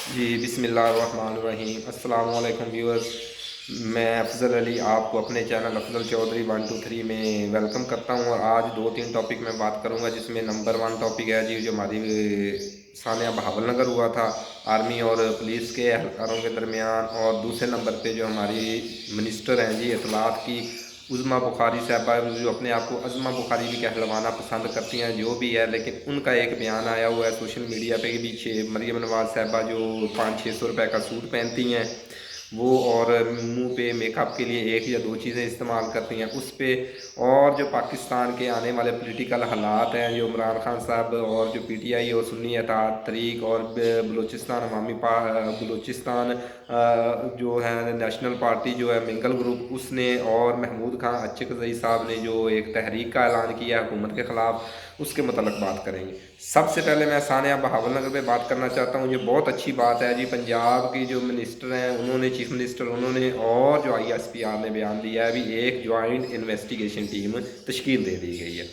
جی بسم اللہ الرحمن الرحیم، السلام علیکم ویورز۔ میں افضل علی آپ کو اپنے چینل افضل چودھری 123 میں ویلکم کرتا ہوں، اور آج دو تین ٹاپک میں بات کروں گا، جس میں نمبر 1 ٹاپک ہے جی جو ہماری ثانیہ بہاول نگر ہوا تھا آرمی اور پولیس کے اہلکاروں کے درمیان، اور دوسرے نمبر پہ جو ہماری منسٹر ہیں جی اطلاعات کی عظمیٰ بخاری صاحبہ، جو اپنے آپ کو عظمیٰ بخاری بھی کہلوانا پسند کرتی ہیں جو بھی ہے، لیکن ان کا ایک بیان آیا ہوا ہے سوشل میڈیا پہ کہ بھی مریم نواز صاحبہ جو 500-600 روپے کا سوٹ پہنتی ہیں وہ، اور منہ پہ میک اپ کے لیے ایک یا دو چیزیں استعمال کرتی ہیں اس پہ، اور جو پاکستان کے آنے والے پولیٹیکل حالات ہیں، جو عمران خان صاحب اور جو پی ٹی آئی اور سنی اتحاد تحریک اور بلوچستان عوامی بلوچستان جو ہے نیشنل پارٹی جو ہے منگل گروپ، اس نے اور محمود خان اچکزئی صاحب نے جو ایک تحریک کا اعلان کیا ہے حکومت کے خلاف، اس کے متعلق بات کریں گے۔ سب سے پہلے میں ثانیہ بہاول نگر پہ بات کرنا چاہتا ہوں۔ یہ بہت اچھی بات ہے جی، پنجاب کی جو منسٹر ہیں انہوں نے، چیف منسٹر انہوں نے، اور جو آئی ایس پی آر نے بیان دیا ہے بھی ایک جوائنٹ انویسٹیگیشن ٹیم تشکیل دے دی گئی ہے۔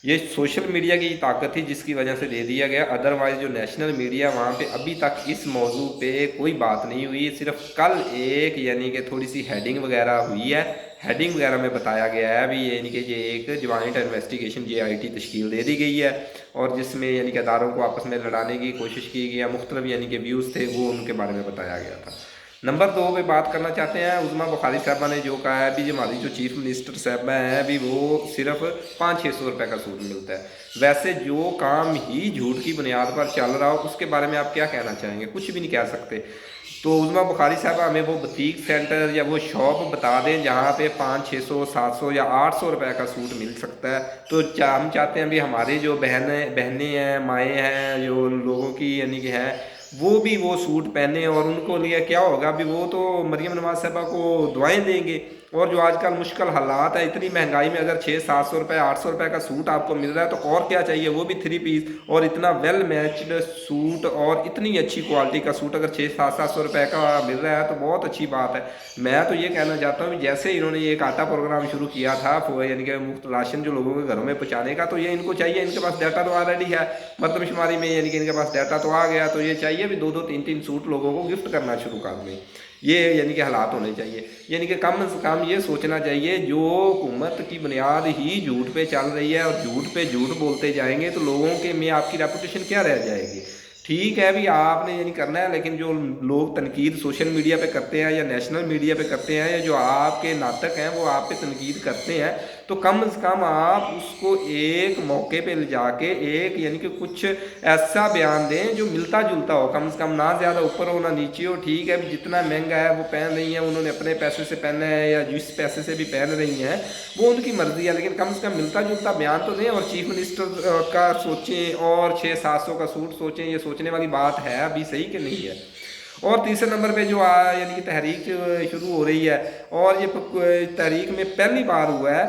یہ سوشل میڈیا کی طاقت تھی جس کی وجہ سے دے دیا گیا، ادروائز جو نیشنل میڈیا وہاں پہ ابھی تک اس موضوع پہ کوئی بات نہیں ہوئی، صرف کل ایک یعنی کہ تھوڑی سی ہیڈنگ وغیرہ ہوئی ہے، ہیڈنگ وغیرہ میں بتایا گیا ہے ابھی یعنی کہ یہ ایک joint investigation J I T تشکیل دے دی گئی ہے، اور جس میں یعنی کہ اداروں کو آپس میں لڑانے کی کوشش کی گئی ہے، مختلف یعنی کہ ویوز تھے وہ ان کے بارے میں بتایا گیا تھا۔ نمبر 2 پہ بات کرنا چاہتے ہیں، عظمیٰ بخاری صاحبہ نے جو کہا ہے بھی ہماری جو چیف منسٹر صاحبہ ہیں بھی وہ صرف 500-600 روپے کا سوٹ ملتا ہے۔ ویسے جو کام ہی جھوٹ کی بنیاد پر چل رہا ہو اس کے بارے میں آپ کیا کہنا چاہیں گے؟ کچھ بھی نہیں کہہ سکتے۔ تو عظمیٰ بخاری صاحبہ ہمیں وہ بتیک سینٹر یا وہ شاپ بتا دیں جہاں پہ 500-600-700 یا 800 روپے کا سوٹ مل سکتا ہے، تو ہم چاہتے ہیں بھی ہماری جو بہنیں ہیں، مائیں ہیں، جو لوگوں کی یعنی کہ ہیں، وہ بھی وہ سوٹ پہنے، اور ان کو لیے کیا ہوگا بھی وہ تو مریم نواز صاحبہ کو دعائیں دیں گے۔ اور جو آج کل مشکل حالات ہے، اتنی مہنگائی میں اگر 600-700 روپے 800 روپے کا سوٹ آپ کو مل رہا ہے تو اور کیا چاہیے، وہ بھی 3 پیس اور اتنا ویل میچڈ سوٹ اور اتنی اچھی کوالٹی کا سوٹ اگر 600-700 روپے کا مل رہا ہے تو بہت اچھی بات ہے۔ میں تو یہ کہنا چاہتا ہوں جیسے انہوں نے ایک آٹا پروگرام شروع کیا تھا یعنی کہ مفت راشن جو لوگوں کے گھروں میں پہنچانے کا، تو یہ ان کو چاہیے، ان کے پاس ڈیٹا تو آلریڈی ہے مردم شماری میں، یعنی کہ ان کے پاس ڈیٹا تو آ گیا، تو یہ چاہیے بھی 2-2 3-3 سوٹ لوگوں کو گفٹ کرنا شروع کر دیں۔ یہ یعنی کہ حالات ہونے چاہیے، یعنی کہ کم از کم یہ سوچنا چاہیے جو حکومت کی بنیاد ہی جھوٹ پہ چل رہی ہے اور جھوٹ پہ جھوٹ بولتے جائیں گے تو لوگوں کے میں آپ کی ریپوٹیشن کیا رہ جائے گی؟ ٹھیک ہے بھی آپ نے یعنی کرنا ہے، لیکن جو لوگ تنقید سوشل میڈیا پہ کرتے ہیں یا نیشنل میڈیا پہ کرتے ہیں، یا جو آپ کے ناطق ہیں وہ آپ پہ تنقید کرتے ہیں، تو کم از کم آپ اس کو ایک موقع پہ لے جا کے ایک یعنی کہ کچھ ایسا بیان دیں جو ملتا جلتا ہو، کم از کم نہ زیادہ اوپر ہو نہ نیچے ہو۔ ٹھیک ہے جتنا مہنگا ہے وہ پہن رہی ہیں، انہوں نے اپنے پیسے سے پہنا ہے یا جس پیسے سے بھی پہن رہی ہیں وہ ان کی مرضی ہے، لیکن کم از کم ملتا جلتا بیان تو دیں، اور چیف منسٹر کا سوچیں اور 600-700 کا سوٹ سوچیں، یہ سوچنے والی بات ہے ابھی صحیح کہ نہیں ہے؟ اور تیسرے نمبر پہ جو یعنی کہ تحریک شروع ہو رہی ہے، اور یہ تحریک میں پہلی بار ہوا ہے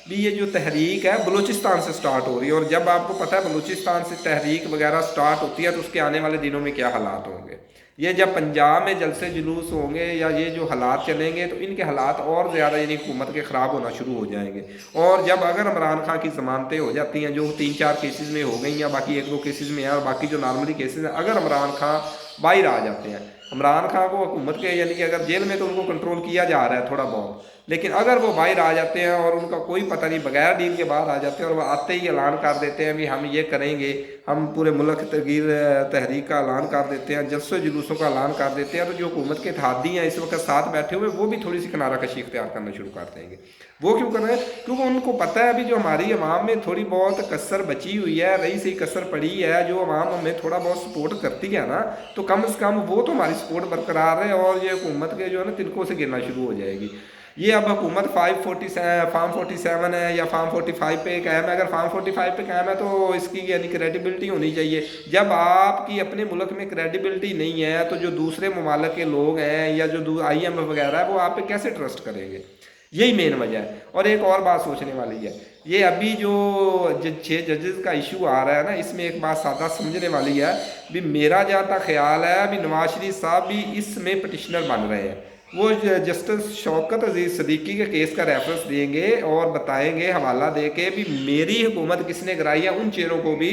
بھی یہ جو تحریک ہے بلوچستان سے سٹارٹ ہو رہی ہے، اور جب آپ کو پتہ ہے بلوچستان سے تحریک وغیرہ سٹارٹ ہوتی ہے تو اس کے آنے والے دنوں میں کیا حالات ہوں گے۔ یہ جب پنجاب میں جلسے جلوس ہوں گے یا یہ جو حالات چلیں گے تو ان کے حالات اور زیادہ یعنی حکومت کے خراب ہونا شروع ہو جائیں گے۔ اور جب اگر عمران خان کی ضمانتیں ہو جاتی ہیں جو 3-4 کیسز میں ہو گئی ہیں، باقی 1-2 کیسز میں ہیں، اور باقی جو نارملی کیسز ہیں، اگر عمران خان باہر آ جاتے ہیں، عمران خان کو حکومت کے یعنی کہ اگر جیل میں تو ان کو کنٹرول کیا جا رہا ہے تھوڑا بہت، لیکن اگر وہ باہر آ جاتے ہیں اور ان کا کوئی پتہ نہیں، بغیر ڈیل کے باہر آ جاتے ہیں اور وہ آتے ہی اعلان کر دیتے ہیں بھی ہم یہ کریں گے، ہم پورے ملک تحریک کا اعلان کر دیتے ہیں، جلسوں جلوسوں کا اعلان کر دیتے ہیں، تو جو حکومت کے اتحادی ہیں اس وقت ساتھ بیٹھے ہوئے وہ بھی تھوڑی سی کنارہ کشی اختیار کرنا شروع کر دیں گے۔ وہ کیوں کر رہے ہیں؟ کیونکہ ان کو پتہ ہے ابھی جو ہماری عوام میں تھوڑی بہت کسر بچی ہوئی ہے، رہی سی کسر پڑی ہے، جو عوام ہمیں تھوڑا بہت سپورٹ کرتی ہے نا، تو کم از کم وہ تو ہماری سپورٹ برقرار ہے، اور یہ حکومت کے جو ہے نا تنکوں سے گرنا شروع ہو جائے گی۔ یہ اب حکومت فارم 47 ہے یا فارم 45 پہ قائم ہے، اگر فارم 45 پہ قائم ہے تو اس کی یعنی کریڈیبلٹی ہونی چاہیے۔ جب آپ کی اپنے ملک میں کریڈیبلٹی نہیں ہے تو جو دوسرے ممالک کے لوگ ہیں یا جو آئی ایم ایف وغیرہ ہے وہ آپ پہ کیسے ٹرسٹ کریں گے؟ یہی مین وجہ ہے۔ اور ایک اور بات سوچنے والی ہے، یہ ابھی جو 6 ججز کا ایشو آ رہا ہے نا، اس میں ایک بات سادہ سمجھنے والی ہے بھی، میرا جہاں تک خیال ہے بھی نواز شریف صاحب بھی اس میں پٹیشنر بن رہے ہیں، وہ جسٹس شوکت عزیز صدیقی کے کیس کا ریفرنس دیں گے اور بتائیں گے حوالہ دے کے بھی میری حکومت کس نے کرائی ہے، ان چہروں کو بھی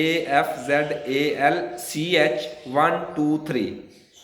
AFZALCH123,